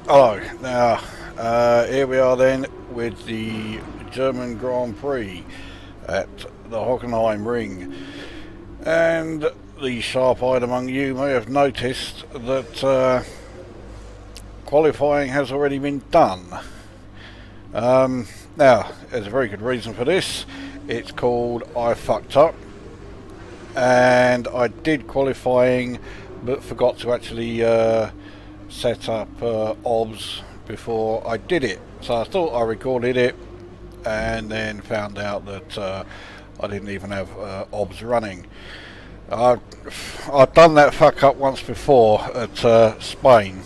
Hello. Now, here we are then with the German Grand Prix at the Hockenheimring. And the sharp-eyed among you may have noticed that qualifying has already been done. Now, there's a very good reason for this. It's called I fucked up. And I did qualifying, but forgot to actually set up OBS before I did it. So I thought I recorded it and then found out that I didn't even have OBS running. I've done that fuck up once before at Spain,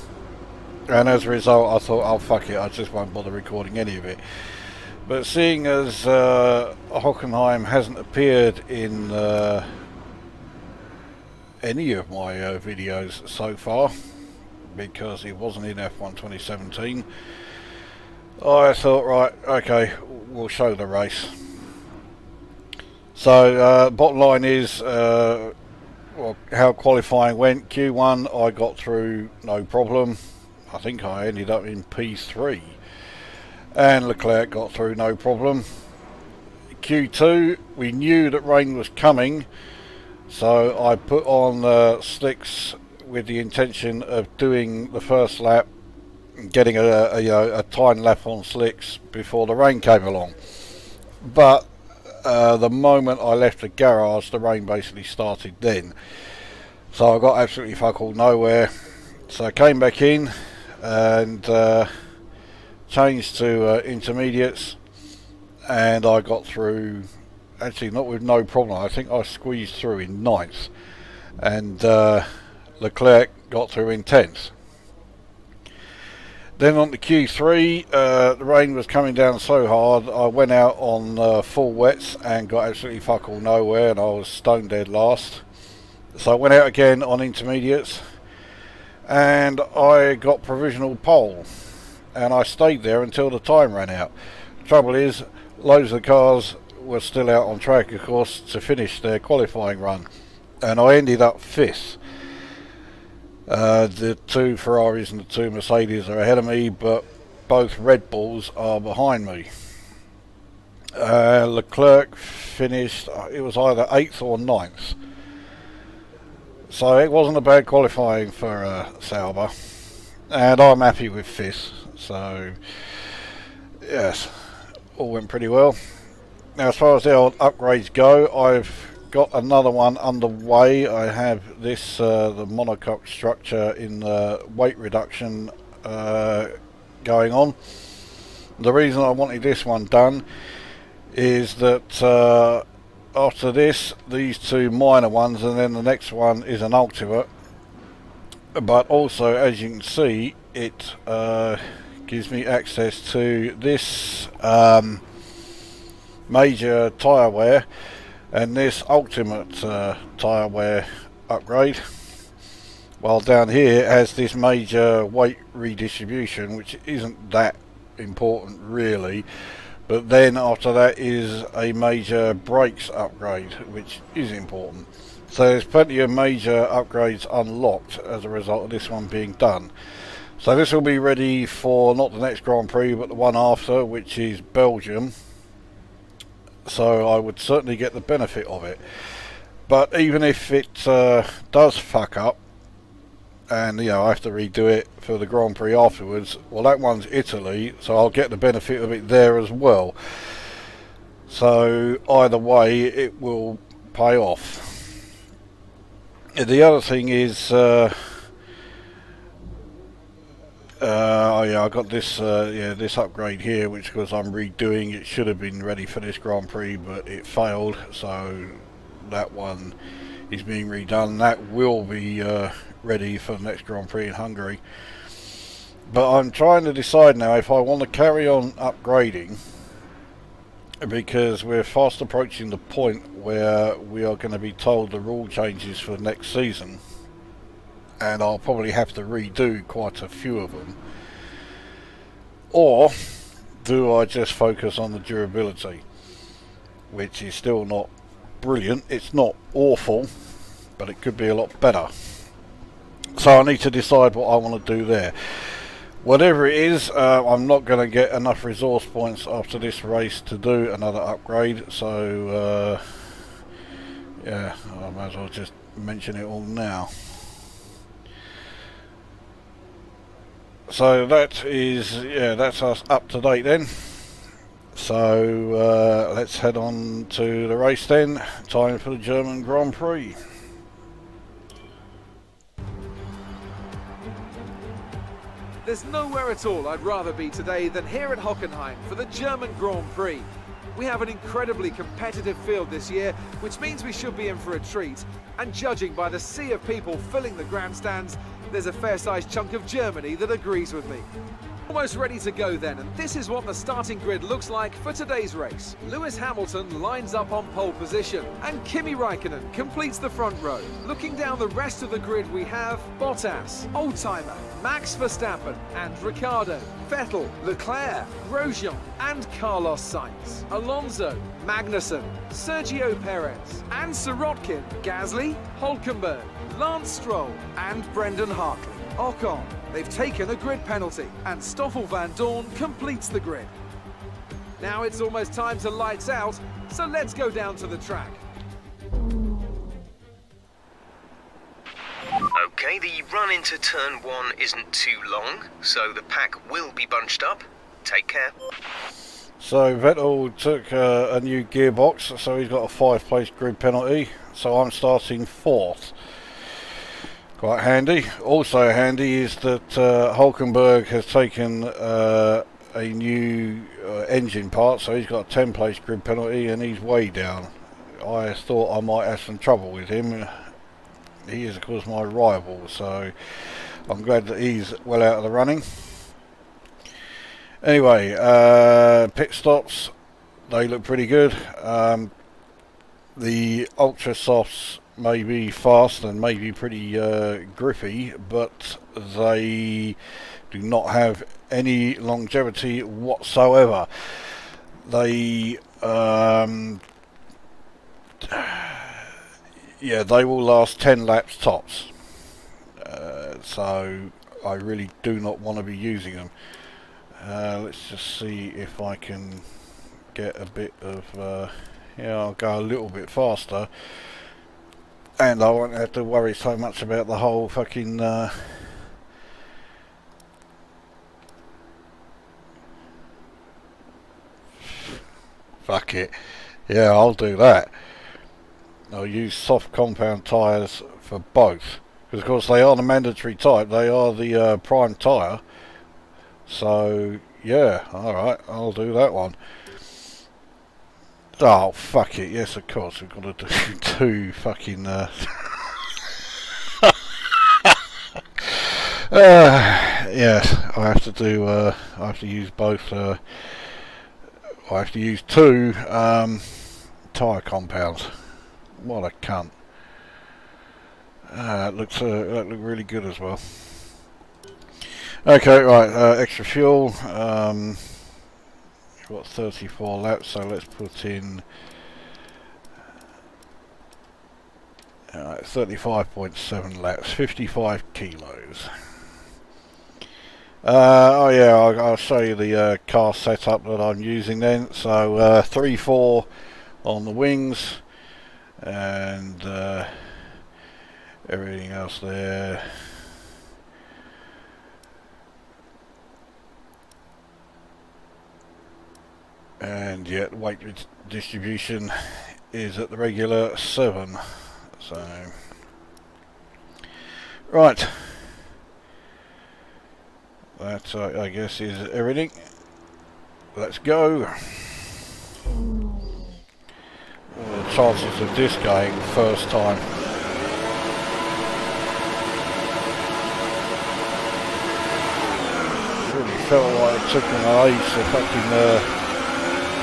and as a result I thought, oh fuck it, I just won't bother recording any of it. But seeing as Hockenheim hasn't appeared in any of my videos so far, because it wasn't in F1 2017, I thought, right, okay, we'll show the race. So bottom line is well, how qualifying went. Q1 I got through no problem. I think I ended up in P3, and Leclerc got through no problem. Q2 we knew that rain was coming, so I put on slicks with the intention of doing the first lap, getting a time lap on slicks before the rain came along. But the moment I left the garage, the rain basically started then. So I got absolutely fuck all nowhere. So I came back in and changed to intermediates, and I got through, actually not with no problem. I think I squeezed through in 9th, and Leclerc got through in 10th. Then on to Q3, the rain was coming down so hard I went out on full wets and got absolutely fuck all nowhere, and I was stone dead last. So I went out again on intermediates and I got provisional pole, and I stayed there until the time ran out. Trouble is, loads of cars were still out on track, of course, to finish their qualifying run, and I ended up 5th. The 2 Ferraris and the 2 Mercedes are ahead of me, but both Red Bulls are behind me. Leclerc finished, it was either 8th or 9th. So it wasn't a bad qualifying for Sauber, and I'm happy with 5th. So yes, all went pretty well. Now as far as the old upgrades go, I've got another one underway. I have this the monocoque structure in weight reduction going on. The reason I wanted this one done is that after this, these 2 minor ones, and then the next one is an ultimate, but also, as you can see, it gives me access to this major tyre wear and this ultimate tyre wear upgrade, while down here it has this major weight redistribution, which isn't that important really, but then after that is a major brakes upgrade, which is important. So there's plenty of major upgrades unlocked as a result of this one being done. So this will be ready for not the next Grand Prix but the one after, which is Belgium. So I would certainly get the benefit of it. But even if it does fuck up, and I have to redo it for the Grand Prix afterwards, well, that one's Italy, so I'll get the benefit of it there as well. So either way it will pay off. The other thing is oh yeah, I got this this upgrade here, which, because I'm redoing, it should have been ready for this Grand Prix but it failed, so that one is being redone. That will be ready for the next Grand Prix in Hungary. But I'm trying to decide now if I want to carry on upgrading, because we're fast approaching the point where we are going to be told the rule changes for next season, and I'll probably have to redo quite a few of them. Or do I just focus on the durability, which is still not brilliant. It's not awful, but it could be a lot better. So I need to decide what I want to do there. Whatever it is, I'm not going to get enough resource points after this race to do another upgrade, so yeah, I might as well just mention it all now. So that is, yeah, that's us up to date then. So let's head on to the race then. Time for the German Grand Prix. There's nowhere at all I'd rather be today than here at Hockenheim for the German Grand Prix. We have an incredibly competitive field this year, which means we should be in for a treat. And judging by the sea of people filling the grandstands, there's a fair-sized chunk of Germany that agrees with me. Almost ready to go then, and this is what the starting grid looks like for today's race. Lewis Hamilton lines up on pole position, and Kimi Räikkönen completes the front row. Looking down the rest of the grid, we have Bottas, Oldtimer, Max Verstappen and Ricciardo, Vettel, Leclerc, Grosjean and Carlos Sainz, Alonso, Magnussen, Sergio Perez and Sirotkin, Gasly, Hülkenberg, Lance Stroll and Brendan Hartley. Ocon, they've taken a grid penalty and Stoffel van Dorn completes the grid. Now it's almost time to lights out, so let's go down to the track. Okay, the run into turn 1 isn't too long, so the pack will be bunched up. Take care. So Vettel took a new gearbox, so he's got a 5-place grid penalty, so I'm starting 4th. Quite handy. Also handy is that Hülkenberg has taken a new engine part, so he's got a 10-place grid penalty and he's way down. I thought I might have some trouble with him. He is of course my rival, so I'm glad that he's well out of the running. Anyway, pit stops, they look pretty good. The Ultra Softs may be fast and may be pretty grippy, but they do not have any longevity whatsoever. They yeah, they will last 10 laps tops, so I really do not want to be using them. Let's just see if I can get a bit of yeah, I'll go a little bit faster and I won't have to worry so much about the whole fucking fuck it, yeah, I'll do that. I'll use soft compound tyres for both, because of course they are the mandatory type, they are the prime tyre, so yeah, alright, I'll do that one. Oh fuck it, yes of course, we've got to do 2 fucking yes, I have to do I have to use both I have to use 2 tyre compounds. What a cunt. That looks really good as well. Okay, right, extra fuel. We've got 34 laps, so let's put in 35.7 laps, 55 kilos. Oh yeah, I'll show you the car setup that I'm using then. So 3-4 on the wings, and everything else there. And yet weight distribution is at the regular 7. So right, that I guess is everything. Let's go. What are the chances of this going first time? Really felt like it took an ace to fucking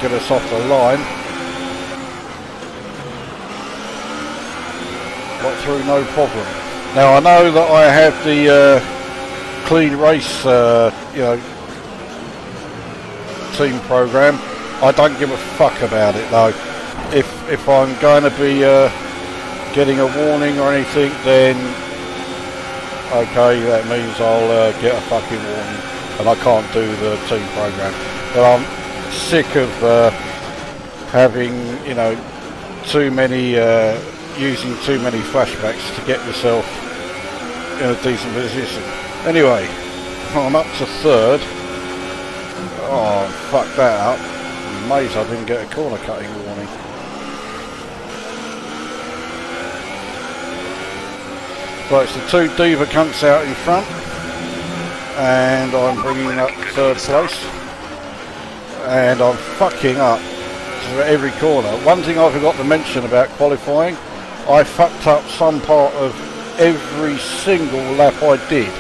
get us off the line. Got through no problem. Now I know that I have the clean race you know, team program. I don't give a fuck about it though. If I'm going to be getting a warning or anything, then okay, that means I'll get a fucking warning. and I can't do the team program. But I'm sick of having, you know, too many using too many flashbacks to get yourself in a decent position. Anyway, I'm up to third. Oh, fuck that up. I'm amazed I didn't get a corner cutting warning. So it's the two diva cunts out in front, and I'm bringing up third place, and I'm fucking up for every corner. One thing I forgot to mention about qualifying, I fucked up some part of every single lap I did,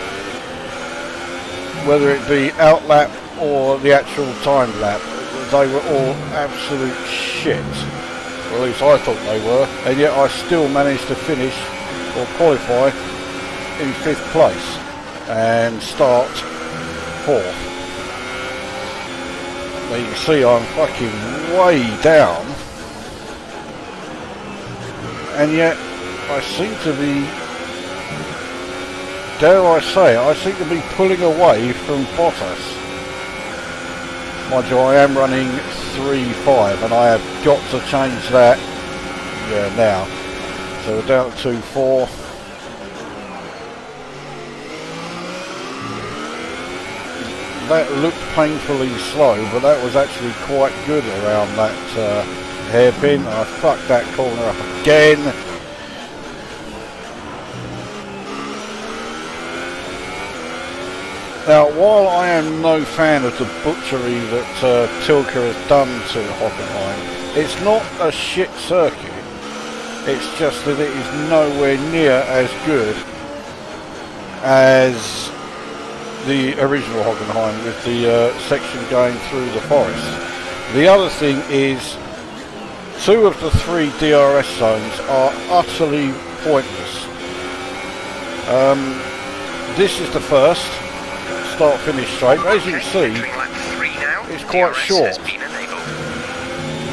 whether it be out lap or the actual timed lap. They were all absolute shit, or at least I thought they were, and yet I still managed to finish or qualify in 5th place and start 4th. Now you can see I'm fucking way down, and yet I seem to be, dare I say, I seem to be pulling away from Bottas. Mind you, I am running 3.5 and I have got to change that, yeah, now. So we're down to 2.4. That looked painfully slow, but that was actually quite good around that hairpin. I fucked that corner up again. Now, while I am no fan of the butchery that Tilke has done to Hockenheim, it's not a shit circuit. It's just that it is nowhere near as good as the original Hockenheim with the section going through the forest. The other thing is 2 of the 3 DRS zones are utterly pointless. This is the first start-finish straight. As you can see, it's quite short.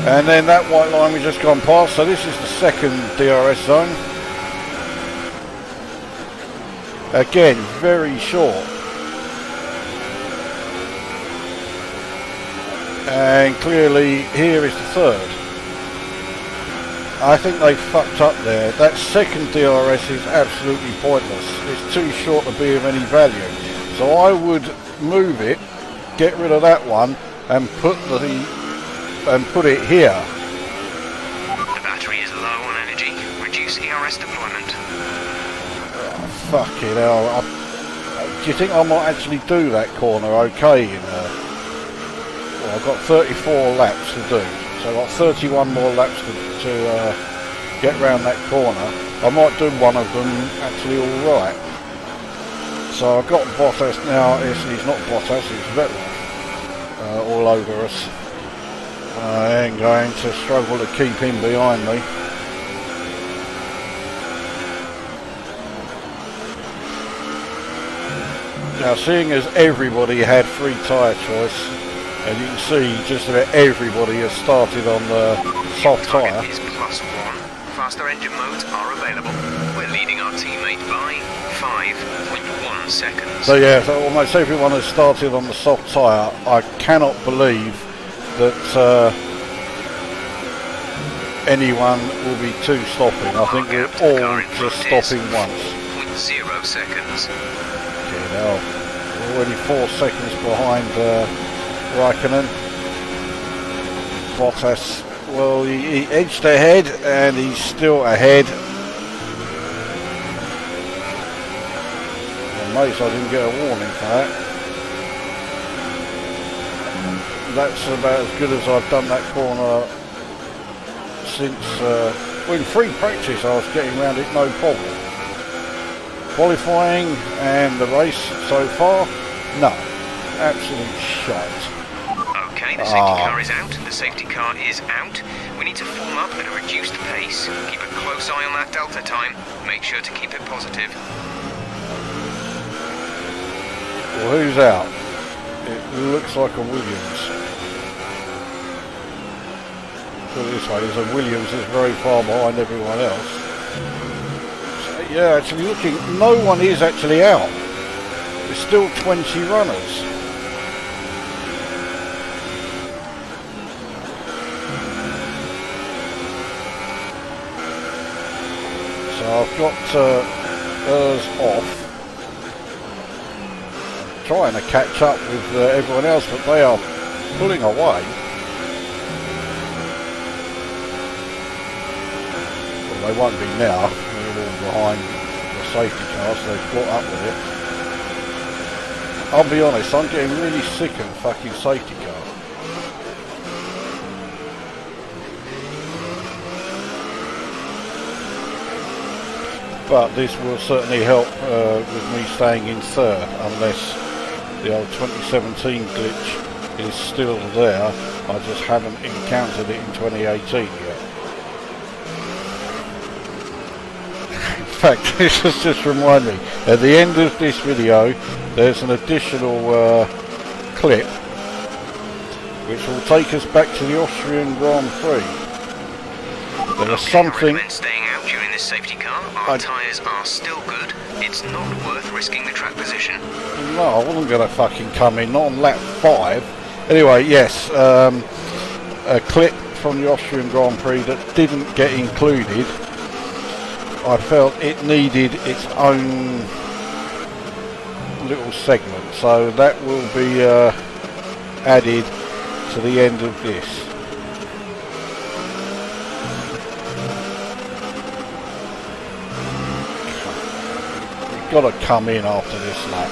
And then that white line we've just gone past, so this is the 2nd DRS zone. Again, very short. And clearly here is the 3rd. I think they fucked up there. That 2nd DRS is absolutely pointless. It's too short to be of any value. So I would move it, get rid of that one, and put it here. The battery is low on energy. Reduce ERS deployment. Oh, fucking hell. Do you think I might actually do that corner okay? Well, I've got 34 laps to do. So I've got 31 more laps to get round that corner. I might do one of them actually alright. So I've got Bottas now. He's not Bottas, he's Vettel all over us. I am going to struggle to keep him behind me. Now, seeing as everybody had free tyre choice, and you can see just about everybody has started on the soft tyre. Is +1. Faster engine modes are available. We're leading our teammate by 5.1 seconds. So yeah, so almost everyone has started on the soft tyre. I cannot believe that anyone will be two stopping. I think we're all just stopping once. 0.0 seconds. Okay, now we're already 4 seconds behind Raikkonen. Bottas, well, he edged ahead and he's still ahead. I'm amazed I didn't get a warning for that. That's about as good as I've done that corner since, well, in free practice I was getting around it no problem. Qualifying and the race so far, no, absolute shite. Okay, the safety car is out. The safety car is out. We need to form up at a reduced pace. Keep a close eye on that delta time. Make sure to keep it positive. Well, who's out? It looks like a Williams. Put it this way, there's a Williams that's very far behind everyone else. So, yeah, actually looking, no one is actually out. There's still 20 runners. I've got hers off. Trying to catch up with everyone else, but they are pulling away. Well, they won't be now. They're all behind the safety car, so they've caught up with it. I'll be honest, I'm getting really sick of the fucking safety car. But this will certainly help with me staying in third, unless the old 2017 glitch is still there. I just haven't encountered it in 2018 yet. In fact, this has just reminded me, at the end of this video there's an additional clip which will take us back to the Austrian Grand Prix. There's something... staying out during this safety car. Our tyres are still good. It's not worth risking the track position. No, I wasn't going to fucking come in, not on lap 5. Anyway, yes, a clip from the Austrian Grand Prix that didn't get included. I felt it needed its own little segment, so that will be added to the end of this. Got to come in after this lap.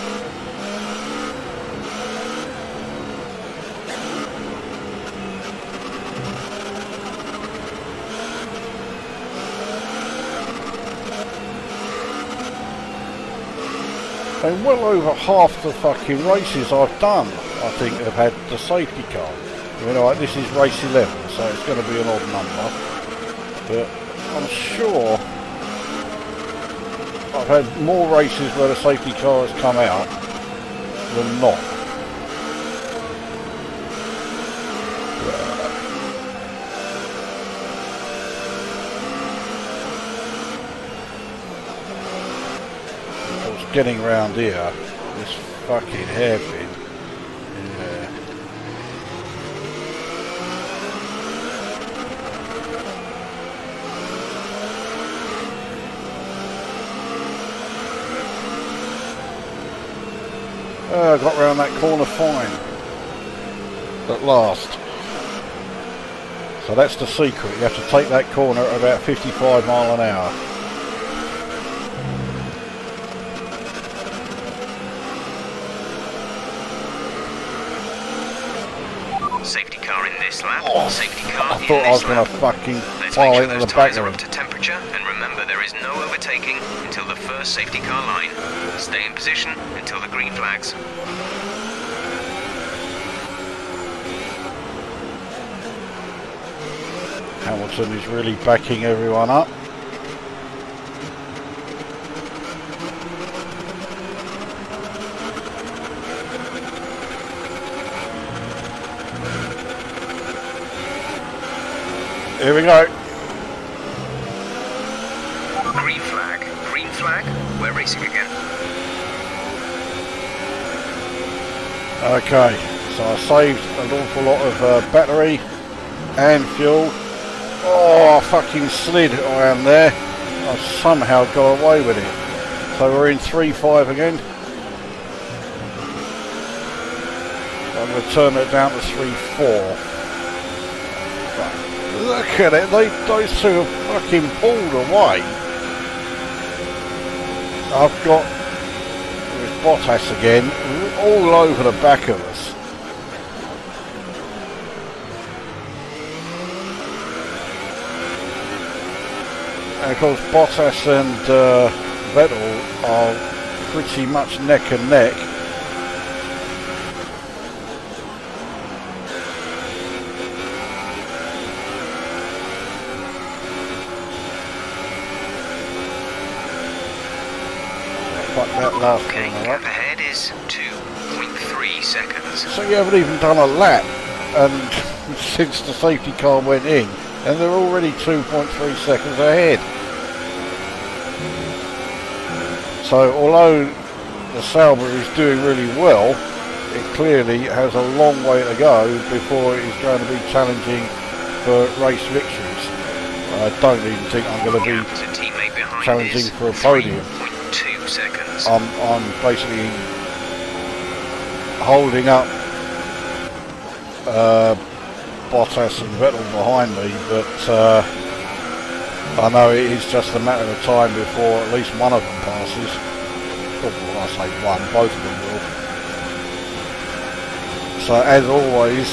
And well over half the fucking races I've done, I think, have had the safety car. You know, this is race 11, so it's going to be an odd number. But I'm sure I've had more races where the safety car has come out than not. Of course, getting round here, this fucking hairpin. I got round that corner fine at last. So that's the secret. You have to take that corner at about 55 miles an hour. Safety car in this lap. Oh, safety car I thought I was going to fucking file into the back of up to temperature, and remember there is no overtaking until the first safety car line. Stay in position until the green flags. Hamilton is really backing everyone up. Here we go. Green flag. Green flag. We're racing again. Okay, so I saved an awful lot of battery and fuel. Oh, I fucking slid around there. I somehow got away with it. So we're in 3-5 again. I'm going to turn it down to 3-4. Look at it, those two have fucking pulled away. I've got Bottas again, all over the back of us. And of course Bottas and Vettel are pretty much neck and neck. That last gap ahead is 2.3 seconds. So you haven't even done a lap and since the safety car went in, and they're already 2.3 seconds ahead. So although the Sauber is doing really well, it clearly has a long way to go before it is going to be challenging for race victories. I don't even think I'm going to be challenging for a podium. 3.2 seconds. I'm basically holding up Bottas and Vettel behind me, but I know it is just a matter of time before at least one of them passes. Well, I say one, both of them will. So as always,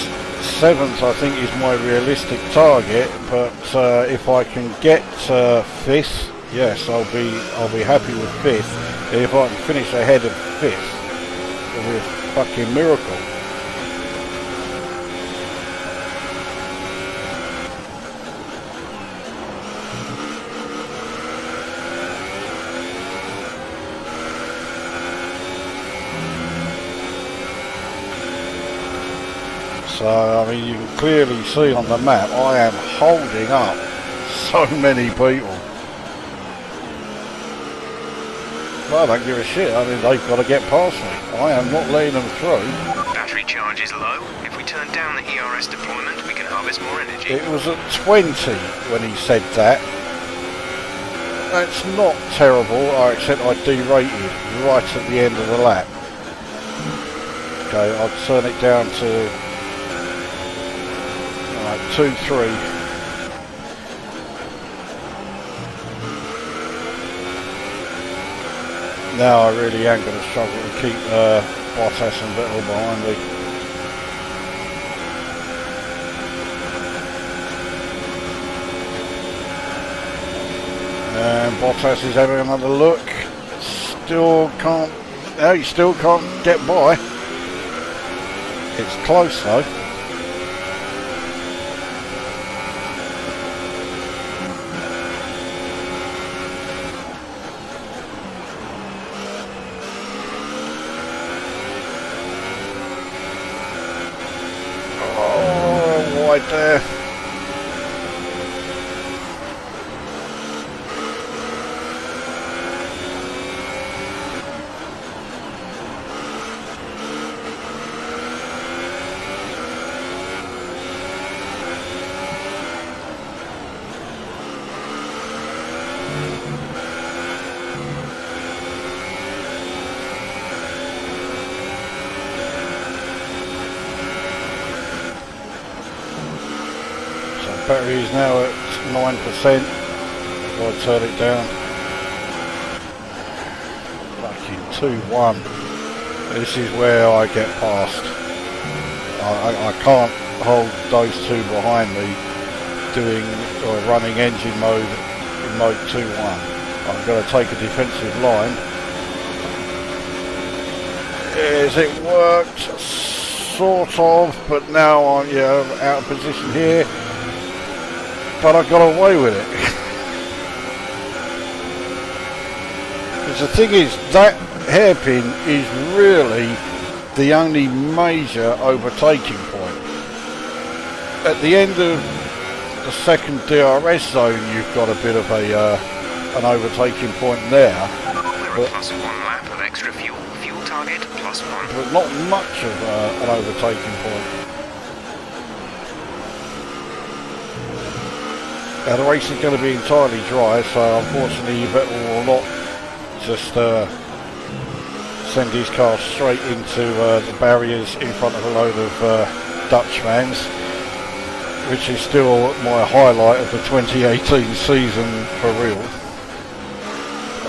7th I think is my realistic target, but if I can get 5th, yes, I'll be happy with 5th. If I can finish ahead of 5th, it'll be a fucking miracle. So, I mean, you can clearly see on the map, I am holding up so many people. Well, I don't give a shit. I mean, they've got to get past me. I am not letting them through. Battery charge is low. If we turn down the ERS deployment, we can harvest more energy. It was at 20 when he said that. That's not terrible, except I derated right at the end of the lap. Okay, I'll turn it down to 2-3. Now I really am going to struggle to keep Bottas and Vettel behind me. And Bottas is having another look. Still can't. No, he still can't get by. It's close though. Right there. Battery is now at 9%. I'll turn it down. Fucking 2-1. This is where I get past. I can't hold those two behind me doing or running engine mode in mode 2-1. I'm going to take a defensive line. Yes, it worked, sort of, but now I'm out of position here. But I got away with it. Because the thing is, that hairpin is really the only major overtaking point. At the end of the second DRS zone, you've got a bit of an overtaking point there. We're at +1 lap of extra fuel. Fuel target +1. But not much of an overtaking point. Now the race is going to be entirely dry, so unfortunately Vettel will not just send his car straight into the barriers in front of a load of Dutch fans, which is still my highlight of the 2018 season for real.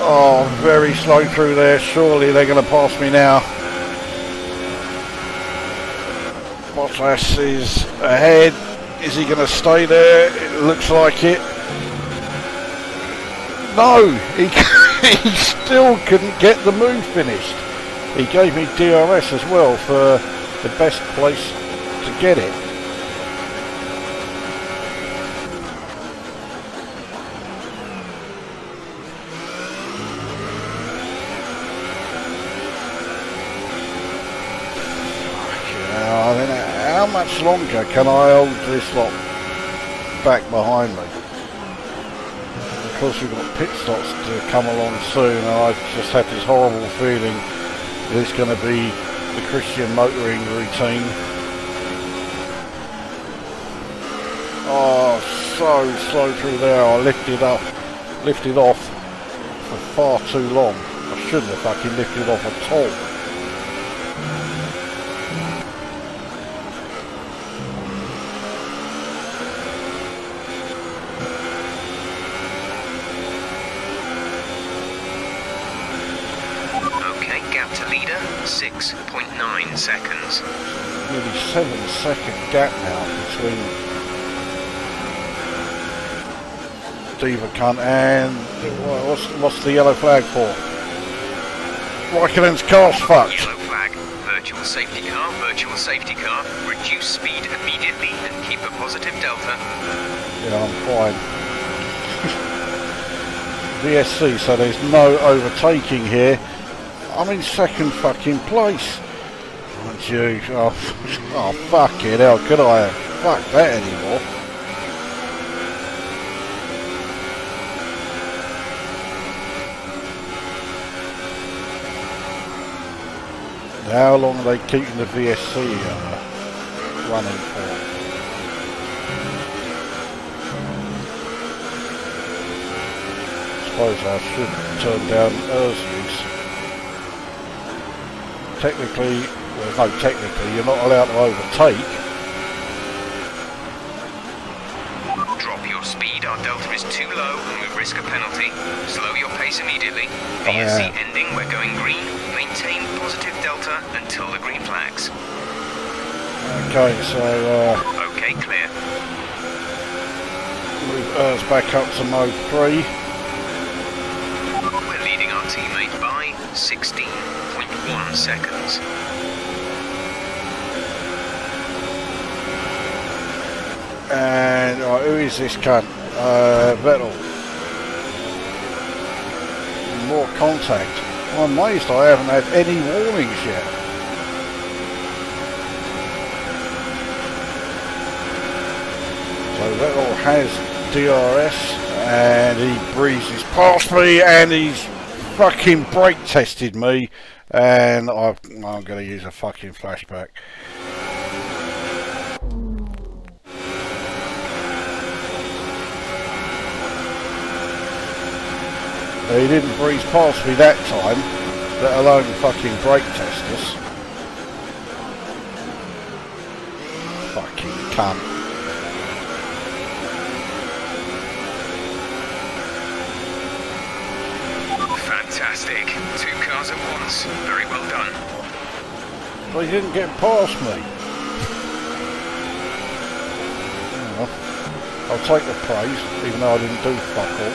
Oh, very slow through there. Surely they're going to pass me now. Bottas is ahead. Is he going to stay there? It looks like it. No, he still couldn't get the move finished. He gave me DRS as well for the best place to get it. How much longer can I hold this lot back behind me? Of course we've got pit stops to come along soon, and I just had this horrible feeling that it's going to be the Christian motoring routine. Oh, so slow through there. I lifted off far too long. I shouldn't have fucking lifted off at all. Okay, gap to leader, 6.9 seconds. Nearly 7-second gap now between Diva Cunt and what's the yellow flag for? Raikkonen's car's fucked. Yellow flag. Virtual safety car, virtual safety car. Reduce speed immediately and keep a positive delta. Yeah, I'm fine. VSC, so there's no overtaking here. I'm in second fucking place. Aren't you? Oh fucking hell, could I fuck that anymore? How long are they keeping the VSC running for? I suppose I should turn down Urzi's. Technically, well no, technically you're not allowed to overtake. Drop your speed, our delta is too low and we risk a penalty. Slow your pace immediately. VSC ending, we're going green. Maintain positive delta until the green flags. Okay, so okay, clear. move Urs back up to mode 3. We're leading our teammate by 16.1 seconds. And right, who is this cunt? Vettel. More contact. I'm amazed I haven't had any warnings yet. So Vettel has DRS and he breezes past me and he's fucking brake tested me and I'm going to use a fucking flashback. He didn't breeze past me that time, let alone fucking brake test us. Fucking cunt. Fantastic. 2 cars at once. Very well done. But he didn't get past me. Well, I'll take the praise, even though I didn't do fuck all.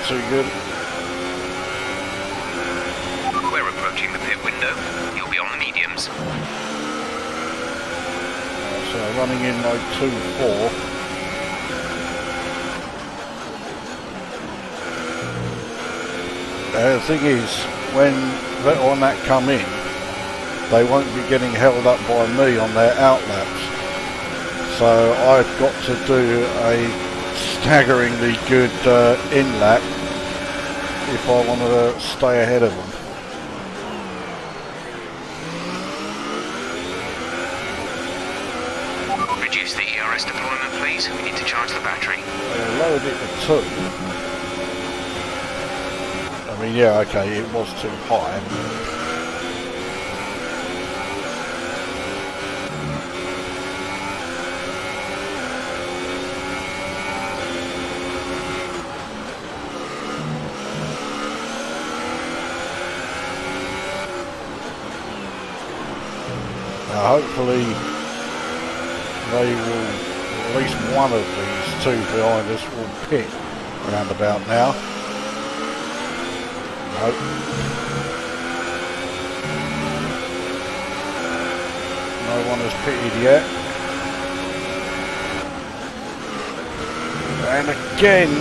Too good. We're approaching the pit window. You'll be on the mediums. So running in mode 2-4. The thing is, when Vettel and that come in, they won't be getting held up by me on their outlaps. So I've got to do a staggeringly good in-lap if I want to stay ahead of them. Reduce the ERS deployment, please. We need to charge the battery. I lowered it to 2. I mean, yeah, okay, it was too high. Hopefully they will, at least one of these two behind us will pit around about now. Nope. No one has pitted yet. And again,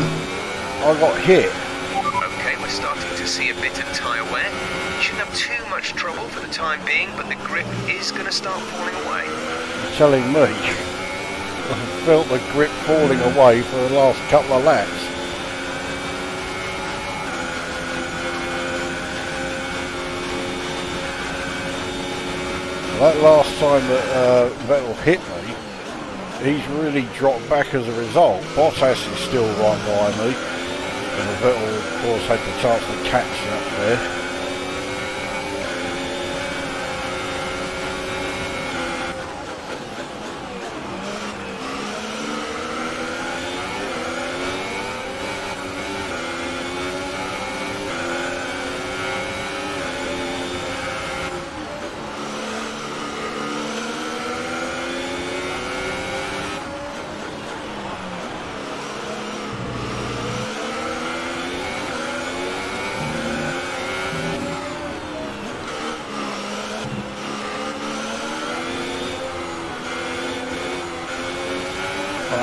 I got hit. Okay, we're we're starting to see a bit of tyre wear. You shouldn't have too much trouble for the time being, but the grip is going to start falling away. You're telling me? I felt the grip falling away for the last couple of laps. That last time that Vettel hit me, he's really dropped back as a result. Bottas is still right behind me, and Vettel of course had the chance to catch up there.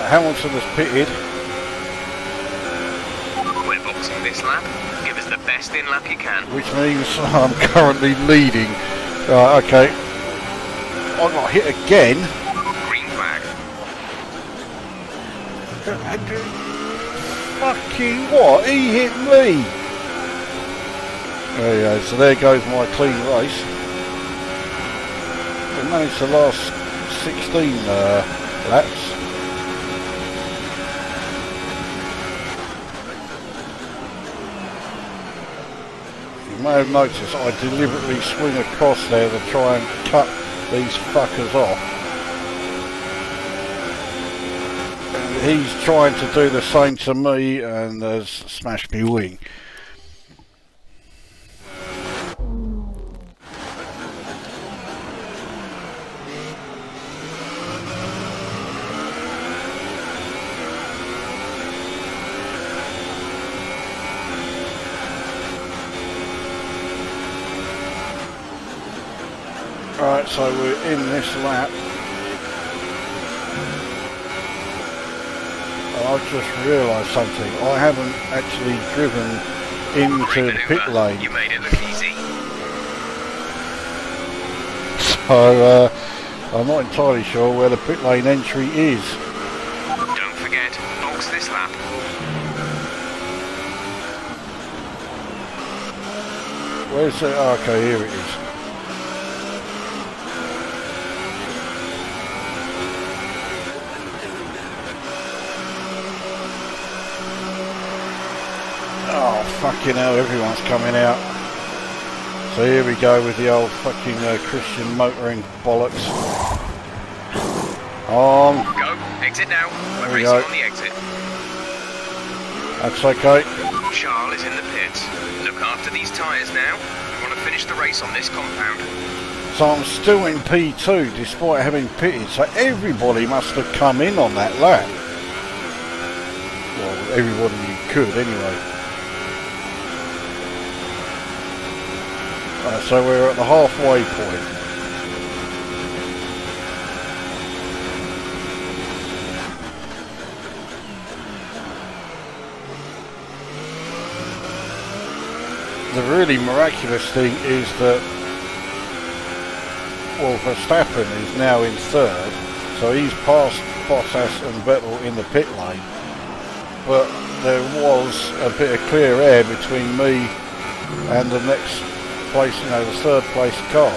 Hamilton has pitted. We're boxing this lap. Give us the best in lap you can. Which means I'm currently leading. Right, okay. I got hit again. Green flag. Fucking what? He hit me! There you go, so there goes my clean race. I managed the last 16 laps. You may have noticed I deliberately swing across there to try and cut these fuckers off. And he's trying to do the same to me and has smashed me wing. Right, so we're in this lap. I've just realised something. I haven't actually driven into the pit lane. You made it look easy. So I'm not entirely sure where the pit lane entry is. Don't forget, box this lap. Where's it? Oh, okay, here it is. Oh, fucking hell, everyone's coming out. So here we go with the old fucking Christian motoring bollocks. Go, exit now. We're racing on the exit. That's okay. Charles is in the pits. Look after these tyres now. We want to finish the race on this compound. So I'm still in P2 despite having pitted, so everybody must have come in on that lap. Well, everybody you could anyway. So we're at the halfway point. The really miraculous thing is that, well, Verstappen is now in third, so he's passed Bottas and Vettel in the pit lane, but there was a bit of clear air between me and the next place, you know, the third place car.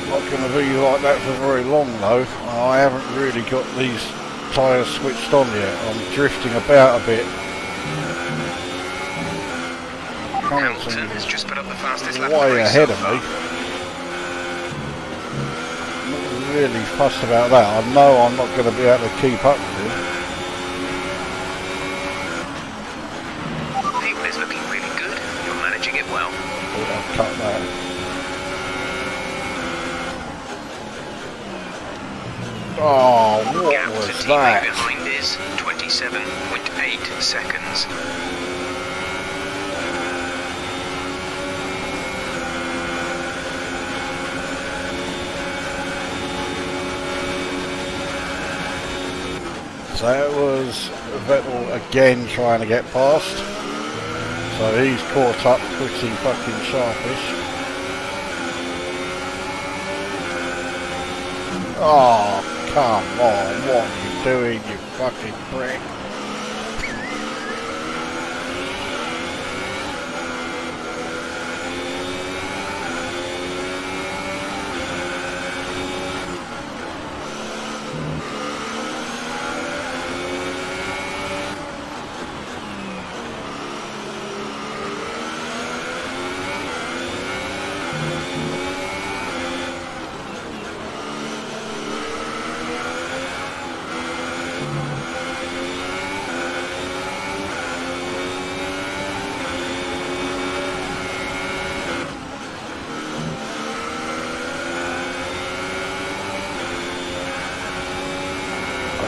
Not going to be like that for very long though. I haven't really got these tyres switched on yet. I'm drifting about a bit. Hamilton has just put up the fastest lap way ahead of me. Not really fussed about that. I know I'm not going to be able to keep up with him. I'll cut that. Oh, what was that? Behind is 27.8 seconds. So that was Vettel again trying to get past. So he's caught up pretty fucking sharpish. Oh, come on, what are you doing, you fucking prick?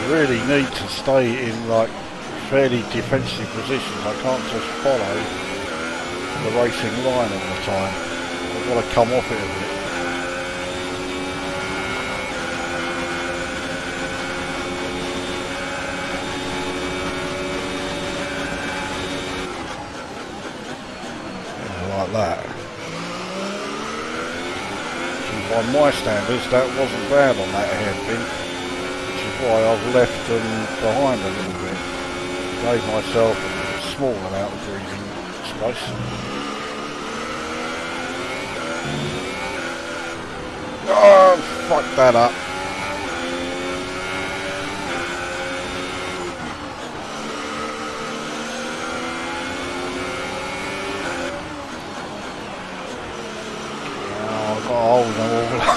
Really need to stay in like fairly defensive positions. I can't just follow the racing line all the time. I've got to come off it a bit. Yeah, like that. See, by my standards that wasn't bad on that hairpin. Why I've left them behind a little bit. Gave myself a small amount of breathing space. Oh, fuck that up. Oh, I've got to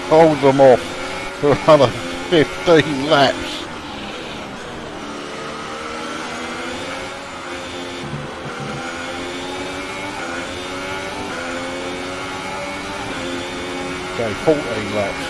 hold them off for another 15 laps. Okay, 14 laps.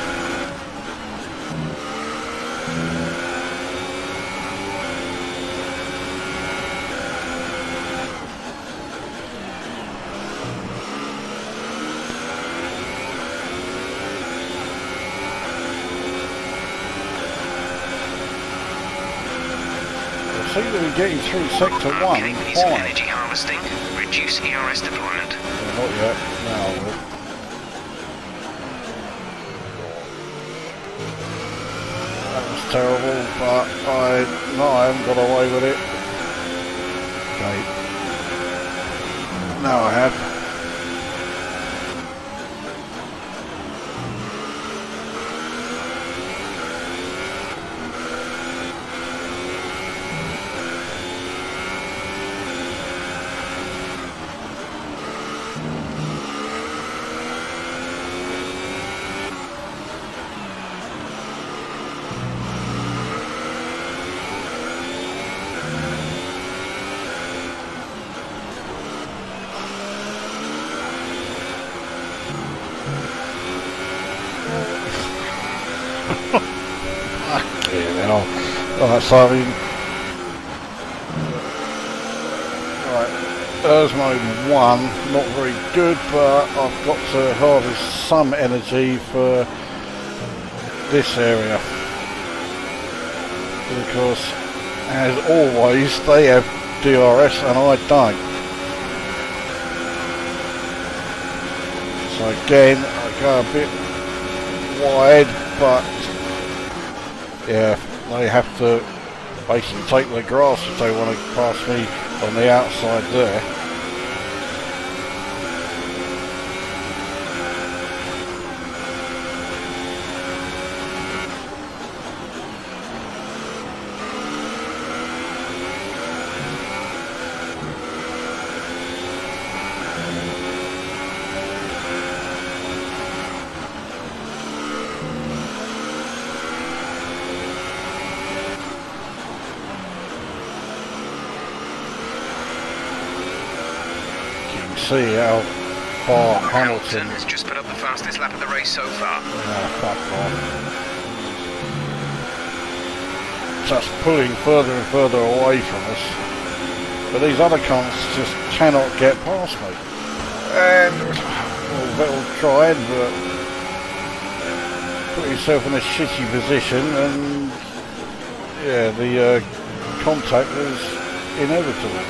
Seem to be getting through sector 1 Okay, need some energy harvesting. Reduce ERS deployment. Not yet. Now I will. That was terrible, but I haven't got away with it. Okay. Now I have. Right, so I mean, right, there's mode 1, not very good, but I've got to harvest some energy for this area, because as always they have DRS and I don't. So again, I go a bit wide, but yeah, they have to basically take the grass if they want to pass me on the outside there. See how far Hamilton has just put up the fastest lap of the race so far. Fuck off. Just pulling further and further away from us. But these other cunts just cannot get past me. And well, Vettel tried, but put himself in a shitty position and Yeah, the contact was inevitable,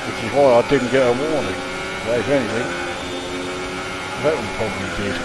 which is why I didn't get a warning. But if anything, that one probably did.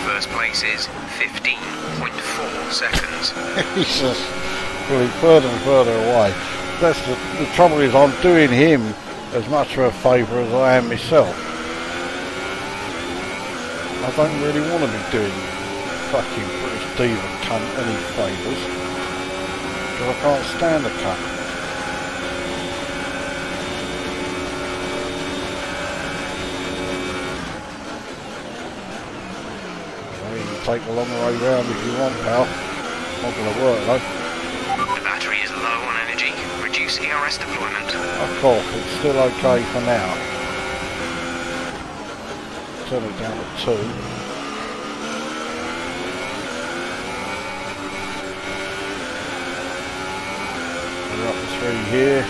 First place is 15.4 seconds. Jesus, really further and further away. That's the trouble is I'm doing him as much of a favour as I am myself. I don't really want to be doing fucking British diva cunt any favours, because I can't stand the cunt. Take the long way round if you want, pal. Not going to work though. The battery is low on energy. Reduce ERS deployment. Of course, it's still okay for now. Turn it down to 2. We're up to 3 here.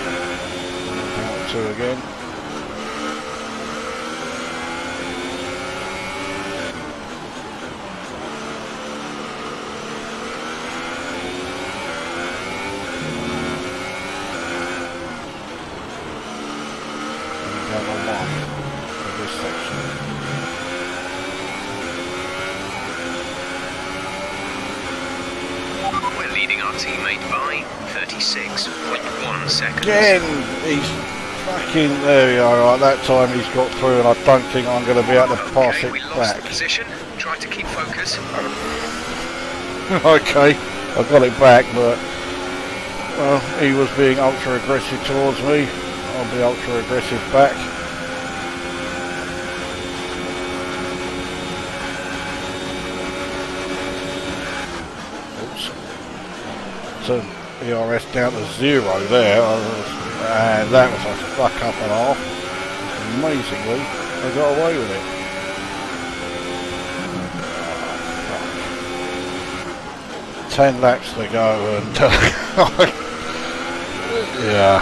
Down to 2 again. Teammate by 36.1 seconds. Again, he's fucking, there we are, right, that time he's got through and I don't think I'm going to be able to pass it we lost back. The position. Try to keep focus. Okay, I got it back, but, well, he was being ultra aggressive towards me. I'll be ultra aggressive back. So ERS down to 0 there, and that was a fuck up and half. Amazingly, I got away with it. Oh, 10 laps to go, and yeah,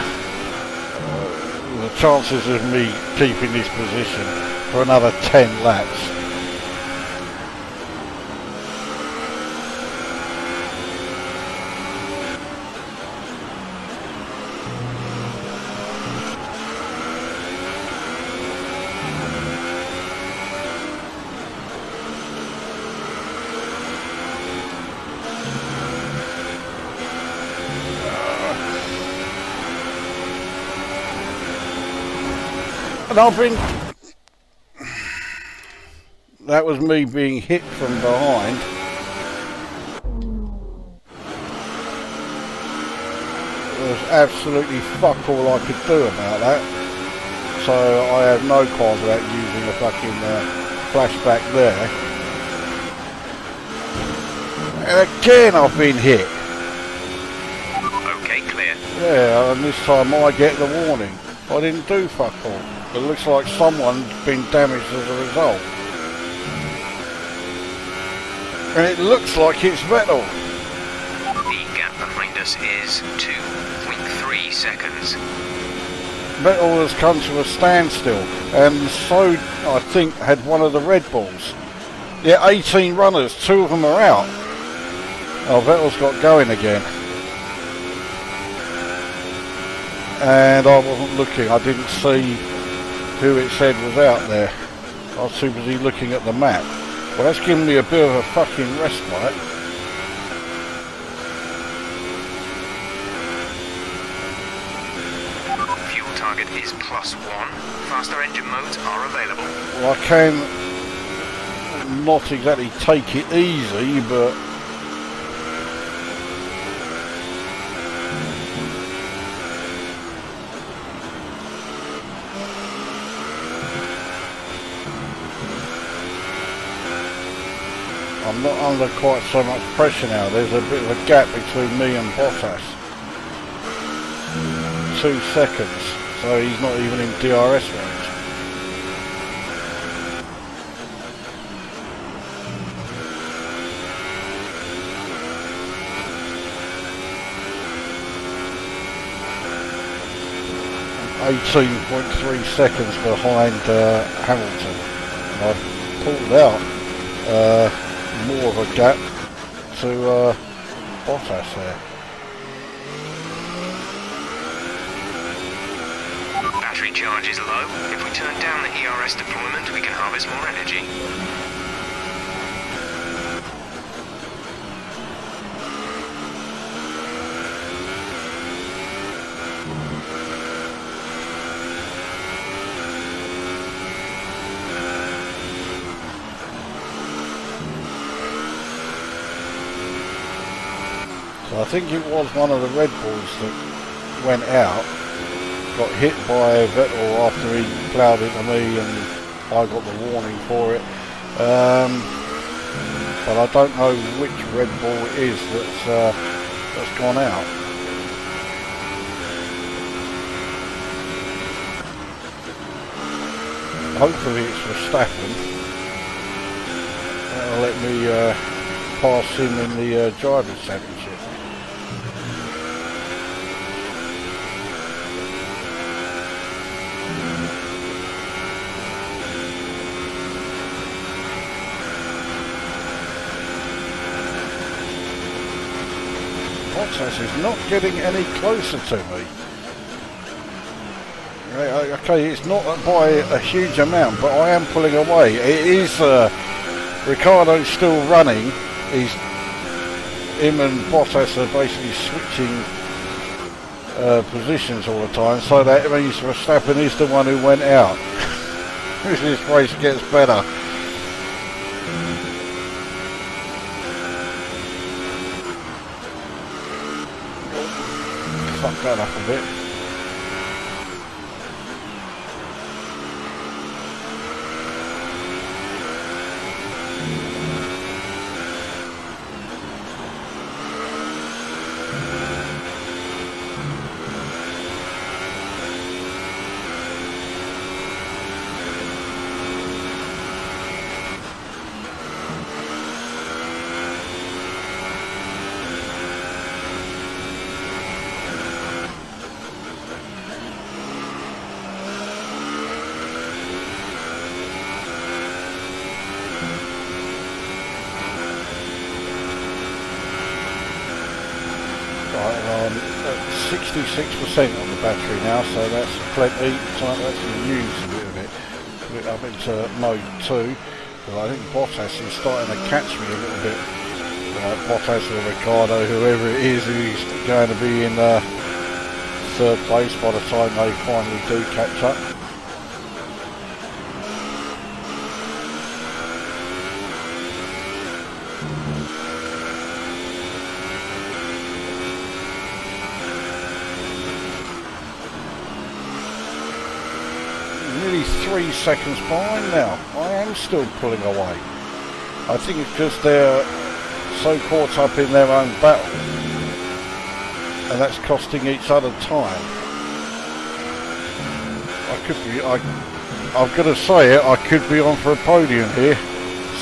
the chances of me keeping this position for another 10 laps. And I've been... That was me being hit from behind. There's absolutely fuck all I could do about that. So I have no qualms about using a fucking flashback there. And again I've been hit. Okay, clear. Yeah, and this time I get the warning. I didn't do fuck all. It looks like someone's been damaged as a result. And it looks like it's Vettel. The gap behind us is 2.3 seconds. Vettel has come to a standstill, and so I think had one of the Red Bulls. Yeah, 18 runners, 2 of them are out. Oh, Vettel's got going again. And I wasn't looking, I didn't see who it said was out there. I was too busy looking at the map. Well, that's given me a bit of a fucking respite. target is +1. Faster engine modes are available. Well, I can not exactly take it easy, but I'm not under quite so much pressure now. There's a bit of a gap between me and Bottas. 2 seconds, so he's not even in DRS range. I'm 18.3 seconds behind Hamilton. And I've pulled out more of a gap to Bottas there. Battery charge is low. If we turn down the ERS deployment, we can harvest more energy. So I think it was one of the Red Bulls that went out, got hit by Vettel after he ploughed into me, and I got the warning for it. But I don't know which Red Bull it is that's gone out. Hopefully it's Verstappen. That'll let me pass him in the Drivers' Championship. Bottas is not getting any closer to me. Okay, it's not by a huge amount, but I am pulling away. It is Ricciardo's still running. Him and Bottas are basically switching positions all the time, so that means Verstappen is the one who went out. This race gets better. Fuck that up a bit. Right, 66% on the battery now, so that's plenty. So I actually use a bit of it. Put it up into mode 2, because I think Bottas is starting to catch me a little bit. Bottas or Ricciardo, whoever it is who's going to be in 3rd place by the time they finally do catch up. Nearly 3 seconds behind now. I am still pulling away. I think it's because they're so caught up in their own battle, and that's costing each other time. I'm going to say it, I could be on for a podium here.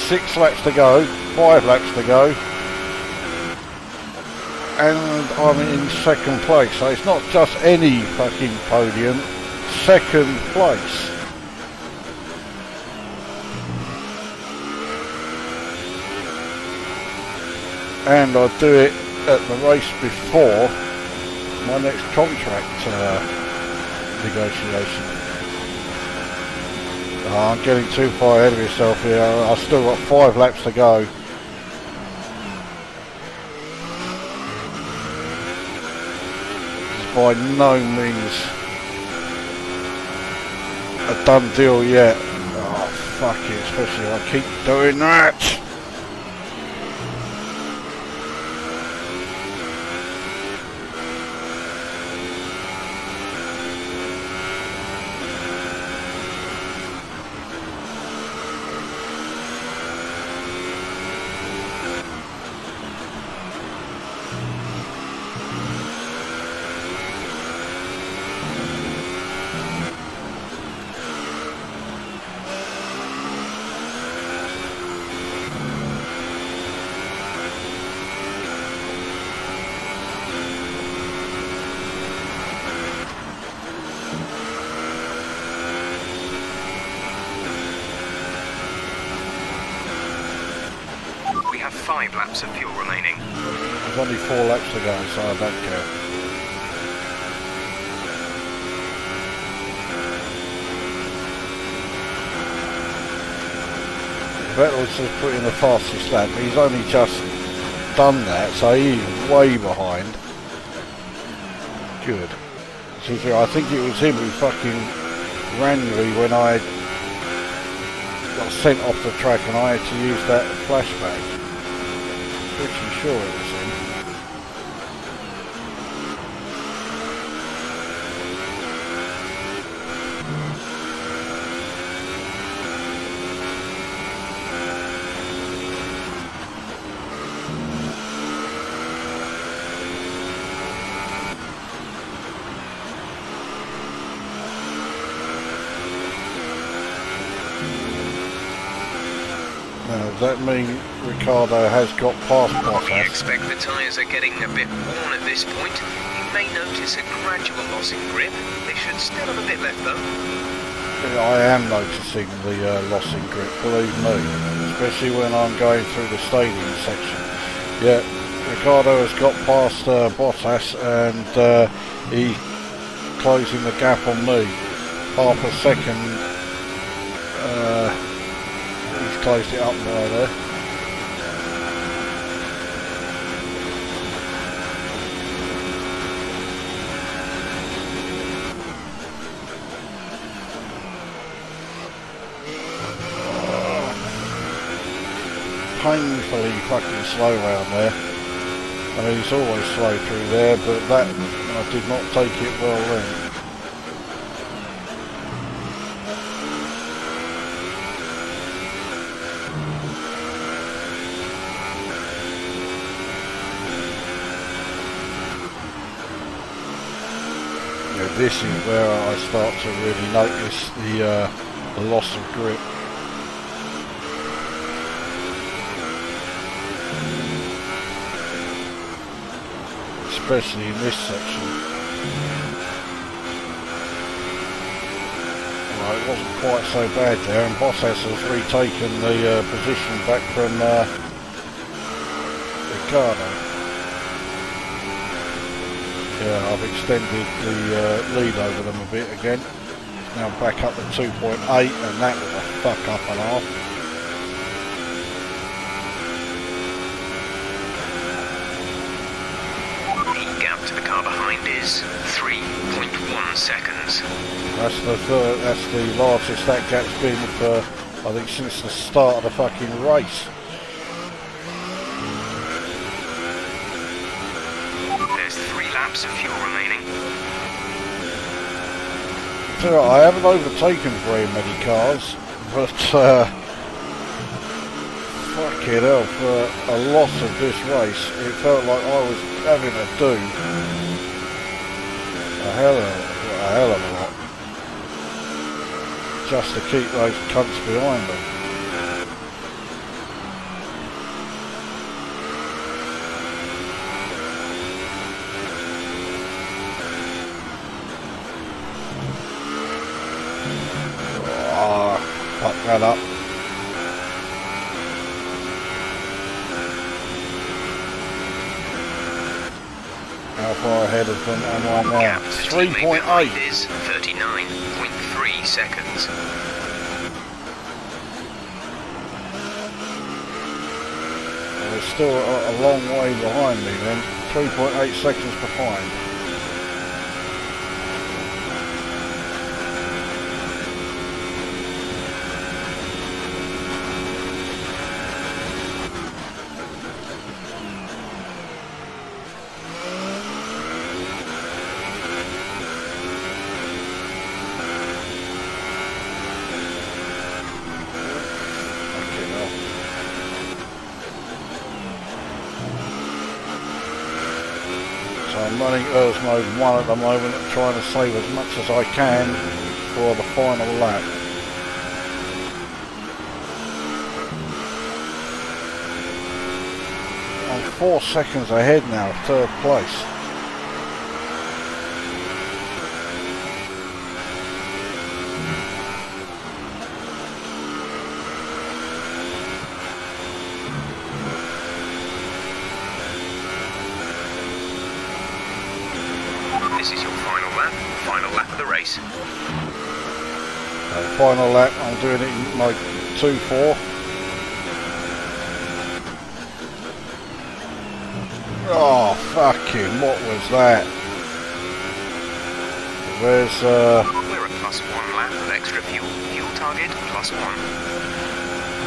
6 laps to go, 5 laps to go, and I'm in 2nd place. So it's not just any fucking podium. 2nd place. And I do it at the race before my next contract negotiation. Oh, I'm getting too far ahead of myself here. I've still got 5 laps to go. It's by no means a done deal yet. Oh, fuck it, especially if I keep doing that. We have 5 laps of fuel remaining. There's only 4 laps to go, so I don't care. Vettel's just put in the fastest lap. He's only just done that, so he's way behind. Good. I think it was him who fucking ran me when I got sent off the track and I had to use that flashback. Pretty sure it was him. Now, does that mean Ricardo has got past Bottas? We expect the tyres are getting a bit worn at this point. You may notice a gradual loss in grip. They should still have a bit left though. I am noticing the loss in grip, believe me. Especially when I'm going through the stadium section. Yeah, Ricardo has got past Bottas and he's closing the gap on me. Half a second. Closed it up by there. Painfully fucking slow around there. I mean, it's always slow through there, but that I did not take it well then. This is where I start to really notice the loss of grip. Especially in this section. Well, it wasn't quite so bad there, and Bottas has retaken the position back from Ricardo. Yeah, I've extended the lead over them a bit again. It's now back up to 2.8, and that was a fuck up and a half. The gap to the car behind is 3.1 seconds. That's the largest that gap's been for, I think, since the start of the fucking race. Of fuel remaining. So I haven't overtaken very many cars, but fucking hell, for a lot of this race, it felt like I was having to do a hell of a lot just to keep those cunts behind them. Fuck that up. How far ahead of them am I now? 3.8 is 39.3 seconds. They're still a long way behind me then. 3.8 seconds behind. So I'm running Earth mode 1 at the moment, trying to save as much as I can for the final lap. I'm 4 seconds ahead now, 3rd place. This is your final lap of the race. Final lap, I'm doing it in like 2-4. Oh, fucking, what was that? Where's, We're at +1 lap of extra fuel. Fuel target, +1.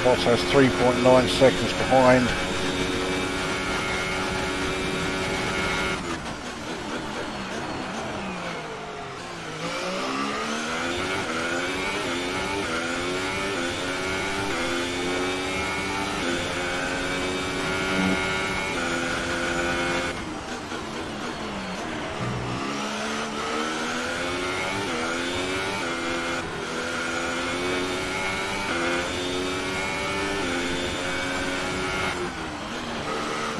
Bottas 3.9 seconds behind.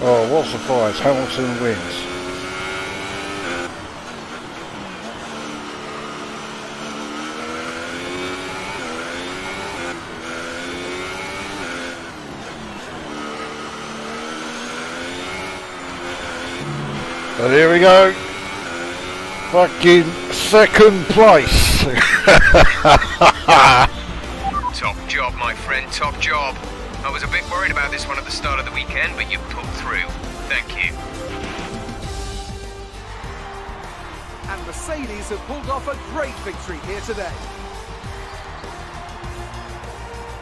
Oh, what a surprise, Hamilton wins. But here we go. Fucking 2nd place. Top job, my friend, top job. I was a bit worried about this one at the start of the weekend, but you pulled through. Thank you. And Mercedes have pulled off a great victory here today.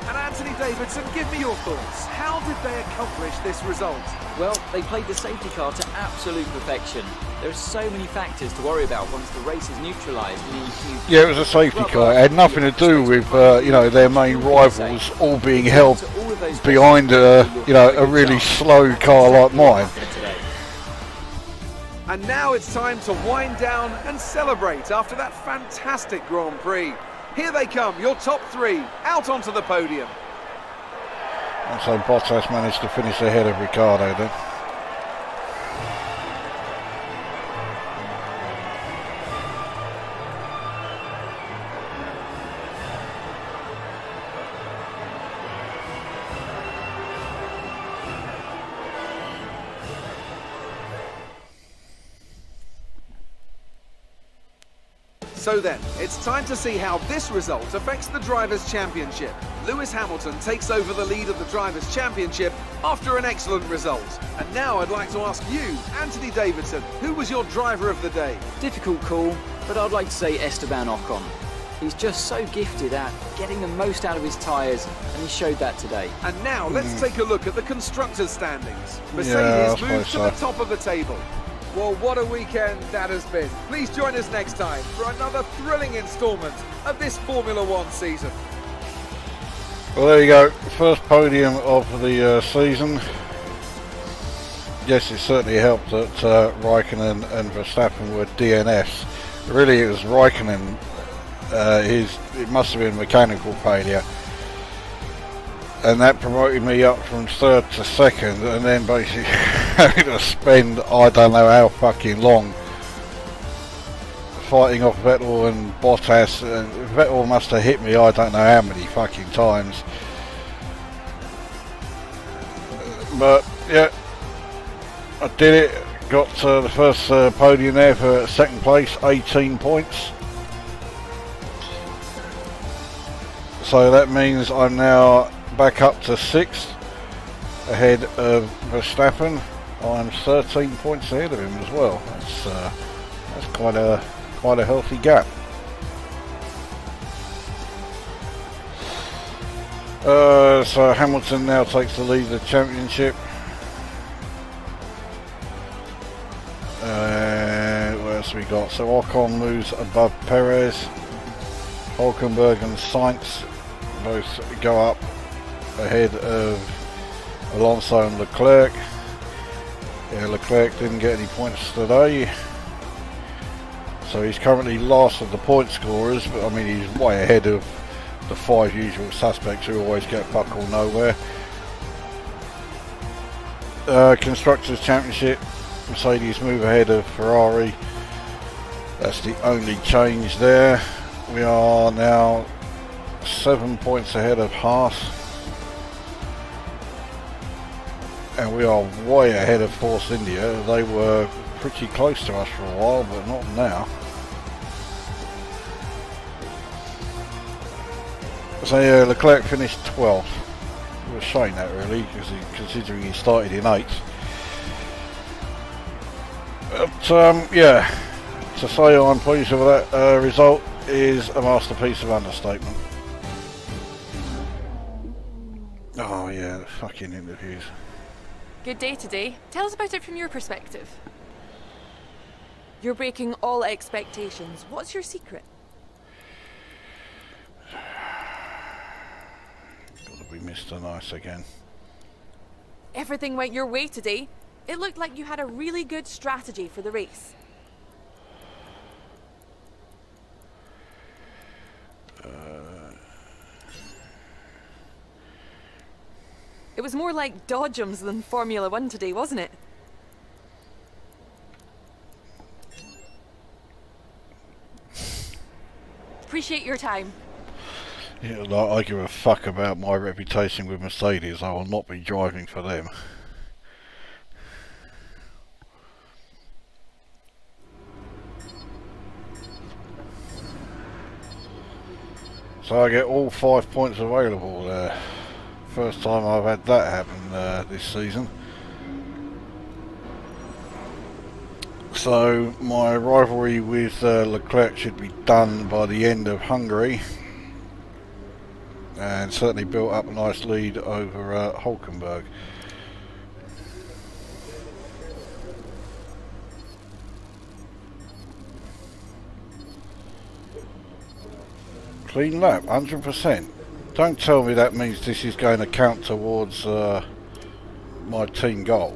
And Anthony Davidson, give me your thoughts. How did they accomplish this result? Well, they played the safety car to absolute perfection. There are so many factors to worry about once the race is neutralised. Yeah, it was a safety car. It had nothing to do with, you know, their main rivals all being held behind, you know, a really slow car like mine. And now it's time to wind down and celebrate after that fantastic Grand Prix. Here they come, your top 3, out onto the podium. And so Bottas managed to finish ahead of Ricciardo then. So then, it's time to see how this result affects the Drivers' Championship. Lewis Hamilton takes over the lead of the Drivers' Championship after an excellent result. And now I'd like to ask you, Anthony Davidson, who was your driver of the day? Difficult call, but I'd like to say Esteban Ocon. He's just so gifted at getting the most out of his tyres, and he showed that today. And now let's take a look at the Constructors' standings. Mercedes moves to the top of the table. Well, what a weekend that has been. Please join us next time for another thrilling instalment of this Formula One season. Well, there you go. First podium of the season. Yes, it certainly helped that Raikkonen and Verstappen were DNFs. Really, it was Raikkonen. It must have been mechanical failure. And that promoted me up from 3rd to 2nd, and then basically having to spend I don't know how fucking long fighting off Vettel and Bottas. And Vettel must have hit me I don't know how many fucking times. But yeah, I did it. Got the first podium there for 2nd place, 18 points. So that means I'm now back up to 6th, ahead of Verstappen. I'm 13 points ahead of him as well. That's quite a healthy gap. So Hamilton now takes the lead of the championship. What else we got? So Ocon moves above Perez. Hockenheimring and Sainz both go up ahead of Alonso and Leclerc. Yeah, Leclerc didn't get any points today. So he's currently last of the point scorers, but I mean he's way ahead of the 5 usual suspects who always get fuck all nowhere. Constructors' Championship, Mercedes move ahead of Ferrari. That's the only change there. We are now 7 points ahead of Haas. And we are way ahead of Force India. They were pretty close to us for a while, but not now. So yeah, Leclerc finished 12th. It was a shame that really, considering he started in 8th. But yeah, to say I'm pleased with that result is a masterpiece of understatement. Oh yeah, the fucking interviews. Good day today. Tell us about it from your perspective. You're breaking all expectations. What's your secret? Gotta be Mr. Nice again. Everything went your way today. It looked like you had a really good strategy for the race. It was more like dodgems than Formula 1 today, wasn't it? Appreciate your time. Yeah, like I give a fuck about my reputation with Mercedes. I will not be driving for them. So I get all 5 points available there. First time I've had that happen this season. So my rivalry with Leclerc should be done by the end of Hungary, and certainly built up a nice lead over Hockenheimring. Clean lap, 100%. Don't tell me that means this is going to count towards my team goal.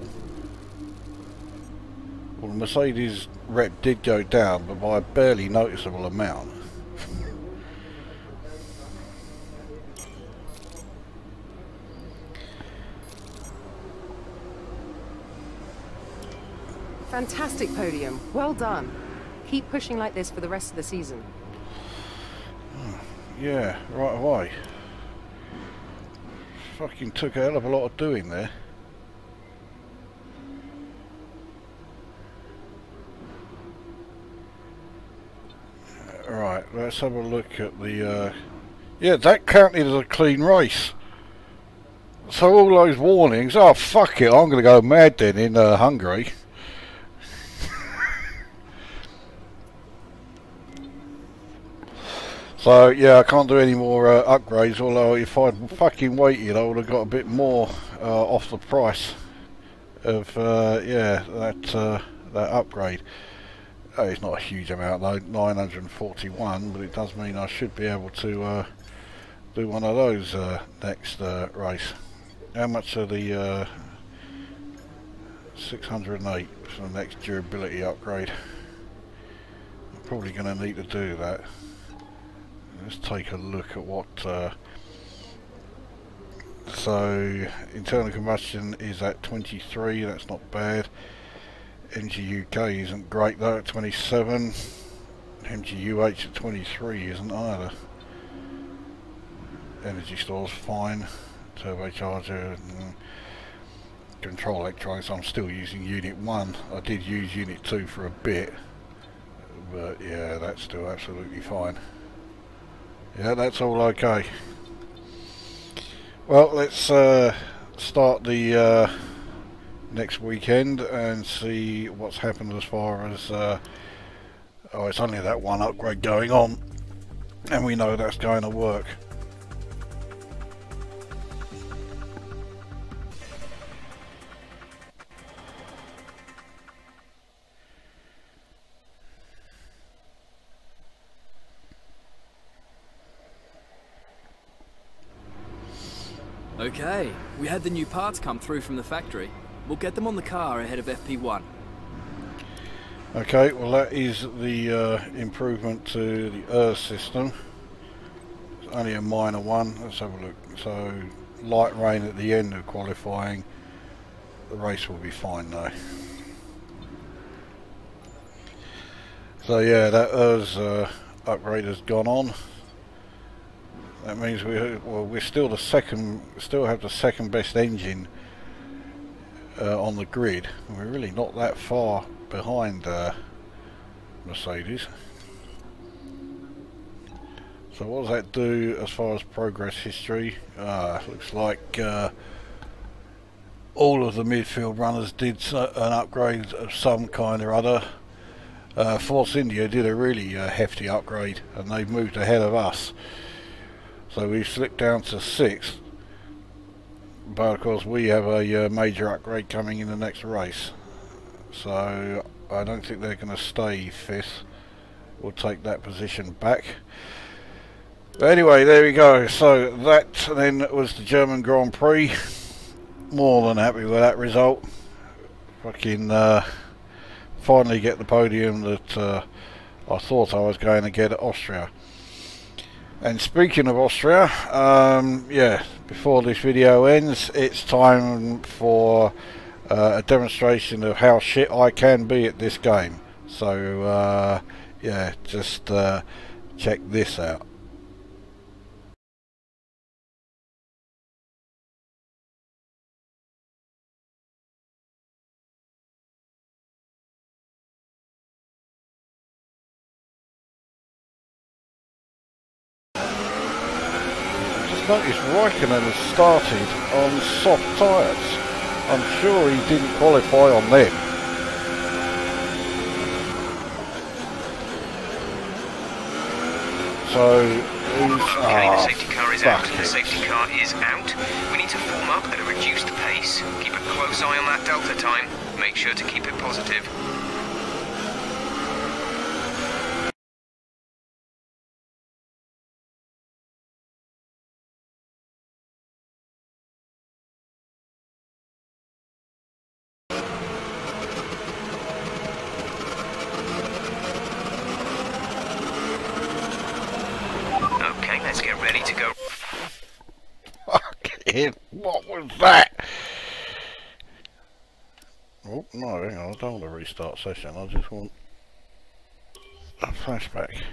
Well, the Mercedes rep did go down, but by a barely noticeable amount. Fantastic podium. Well done. Keep pushing like this for the rest of the season. Yeah, right away. Fucking took a hell of a lot of doing there. Right, let's have a look at the yeah, that counted as a clean race. So all those warnings, oh fuck it, I'm gonna go mad then in Hungary. So yeah, I can't do any more upgrades, although if I'd fucking waited I would have got a bit more off the price of yeah, that upgrade. It's not a huge amount though, 941, but it does mean I should be able to do one of those next race. How much are the 608 for the next durability upgrade? I'm probably going to need to do that. Let's take a look at what so internal combustion is at 23, that's not bad. MG UK isn't great though at 27. MG UH at 23 isn't either. Energy store's fine. Turbocharger and control electronics, I'm still using unit 1. I did use unit 2 for a bit, but yeah, that's still absolutely fine. Yeah, that's all okay. Well, let's start the next weekend and see what's happened as far as oh, it's only that one upgrade going on and we know that's going to work. Okay, we had the new parts come through from the factory. We'll get them on the car ahead of FP1. Okay, well that is the improvement to the Earth system. It's only a minor one. Let's have a look. So light rain at the end of qualifying. The race will be fine though. So yeah, that Earth's upgrade has gone on. That means we're still the second, still have the second best engine on the grid. We're really not that far behind Mercedes. So what does that do as far as progress history? Looks like all of the midfield runners did an upgrade of some kind or other. Force India did a really hefty upgrade and they've moved ahead of us. So we've slipped down to 6th. But of course we have a major upgrade coming in the next race. So I don't think they're going to stay 5th. We'll take that position back. But anyway, there we go. So that then was the German Grand Prix. More than happy with that result. Fucking finally get the podium that I thought I was going to get at Austria. And speaking of Austria, yeah, before this video ends, it's time for a demonstration of how shit I can be at this game. So yeah, just check this out. Notice Raikkonen has started on soft tyres. I'm sure he didn't qualify on them. So okay, the safety car is out. The safety car is out. We need to form up at a reduced pace. Keep a close eye on that delta time. Make sure to keep it positive. Let's get ready to go. Fucking, what was that? Oh, no, hang on, I don't want to restart session, I just want a flashback.